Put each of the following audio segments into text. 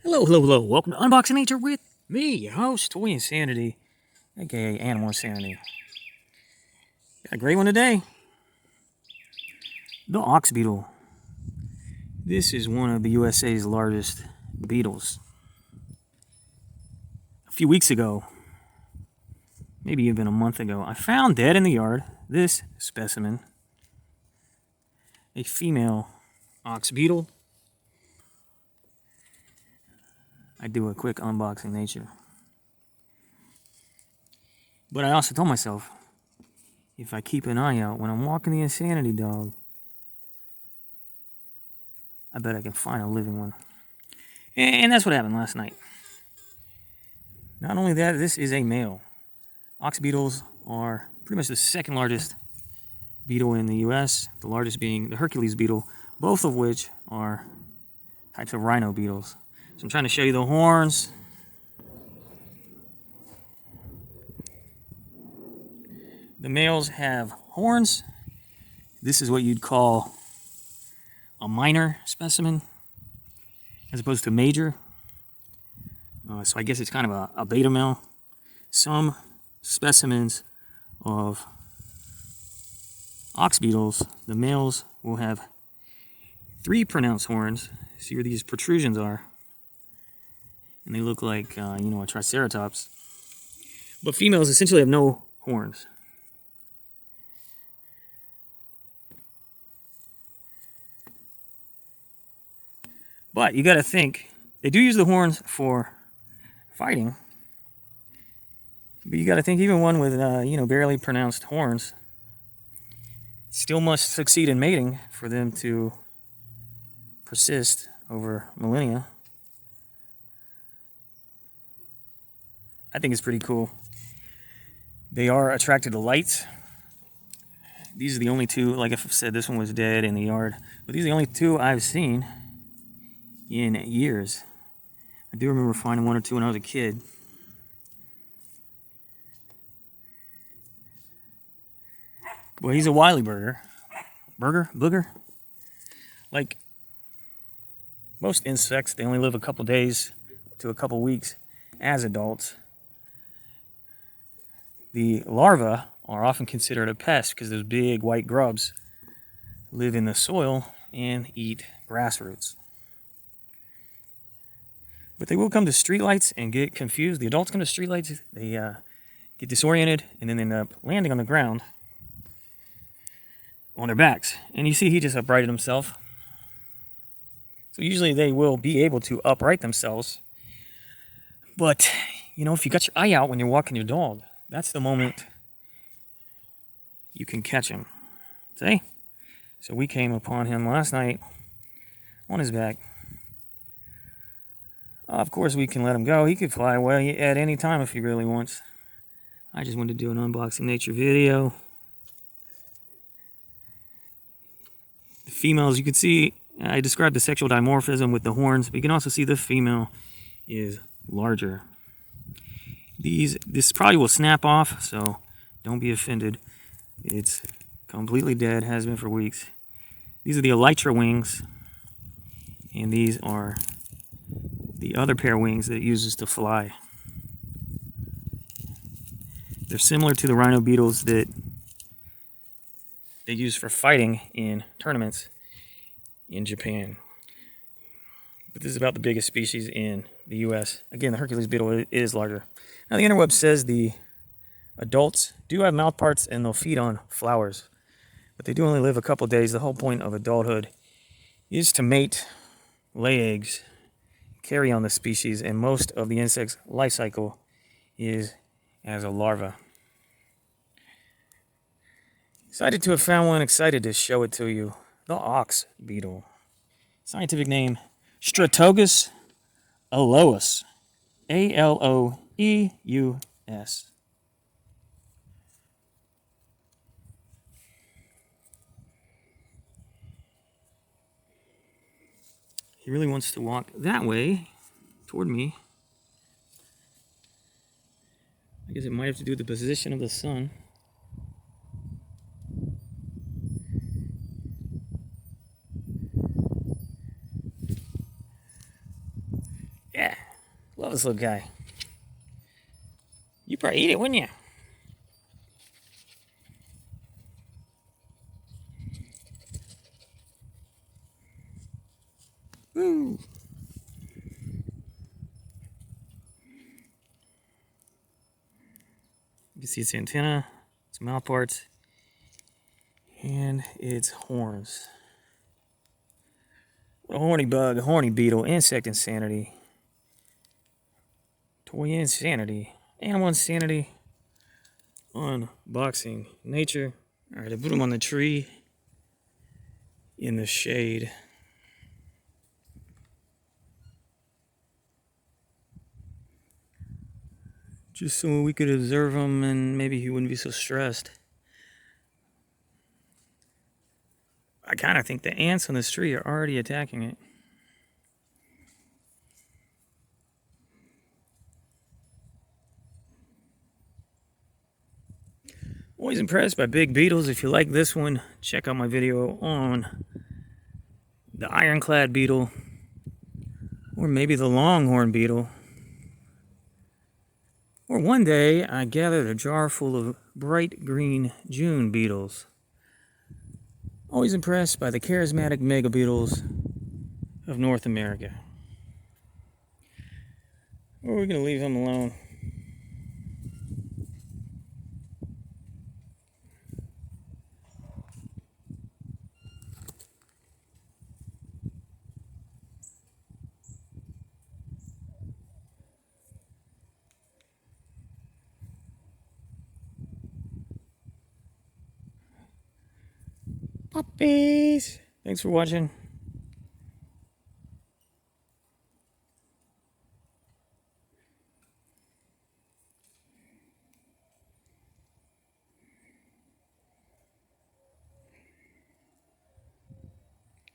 Hello, hello, hello. Welcome to Unboxing Nature with me, your host, Toy Insanity, aka Animal Insanity. Got a great one today. The ox beetle. This is one of the USA's largest beetles. A few weeks ago, maybe even a month ago, I found dead in the yard this specimen, a female ox beetle. I do a quick unboxing nature. But I also told myself, if I keep an eye out when I'm walking the insanity dog, I bet I can find a living one. And that's what happened last night. Not only that, this is a male. Ox beetles are pretty much the second largest beetle in the US, the largest being the Hercules beetle, both of which are types of rhino beetles. So I'm trying to show you the horns. The males have horns. This is what you'd call a minor specimen as opposed to major. So I guess it's kind of a beta male. Some specimens of ox beetles, the males will have 3 pronounced horns. See where these protrusions are? And they look like, a triceratops. But females essentially have no horns. But you got to think, they do use the horns for fighting. But you got to think, even one with, barely pronounced horns still must succeed in mating for them to persist over millennia. I think it's pretty cool. They are attracted to light. These are the only 2, like I said, this one was dead in the yard. But these are the only 2 I've seen in years. I do remember finding 1 or 2 when I was a kid. Well, he's a wily burger. Booger? Like most insects, they only live a couple days to a couple weeks as adults. The larvae are often considered a pest because those big white grubs live in the soil and eat grass roots. But they will come to streetlights and get confused. The adults come to streetlights, they get disoriented, and then they end up landing on the ground on their backs. And you see he just uprighted himself. So usually they will be able to upright themselves. But, if you got your eye out when you're walking your dog, that's the moment you can catch him. See? So we came upon him last night on his back. Of course, we can let him go. He could fly away at any time if he really wants. I just wanted to do an unboxing nature video. The females, you can see, I described the sexual dimorphism with the horns, but you can also see the female is larger. This probably will snap off, so don't be offended. It's completely dead, has been for weeks. These are the elytra wings, and these are the other pair of wings that it uses to fly. They're similar to the rhino beetles that they use for fighting in tournaments in Japan. But this is about the biggest species in the US. Again, the Hercules beetle is larger. Now, the interweb says the adults do have mouth parts and they'll feed on flowers, but they do only live a couple days. The whole point of adulthood is to mate, lay eggs, carry on the species, and most of the insect's life cycle is as a larva. Excited to have found one, excited to show it to you. The ox beetle. Scientific name, Stratogus aloeus. Aloeus. He really wants to walk that way toward me. I guess it might have to do with the position of the sun. Yeah, love this little guy. You'd probably eat it, wouldn't you? Woo! You can see its antenna, its mouth parts, and its horns. What a horny bug, a horny beetle, insect insanity, toy insanity, animal insanity, unboxing, nature. Alright, I put him on the tree in the shade. Just so we could observe him and maybe he wouldn't be so stressed. I kind of think the ants on this tree are already attacking it. Always impressed by big beetles. If you like this one, check out my video on the ironclad beetle, or maybe the longhorn beetle. Or one day I gathered a jar full of bright green June beetles. Always impressed by the charismatic mega beetles of North America. Or we're going to leave him alone. Puppies! Thanks for watching.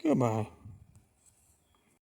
Goodbye.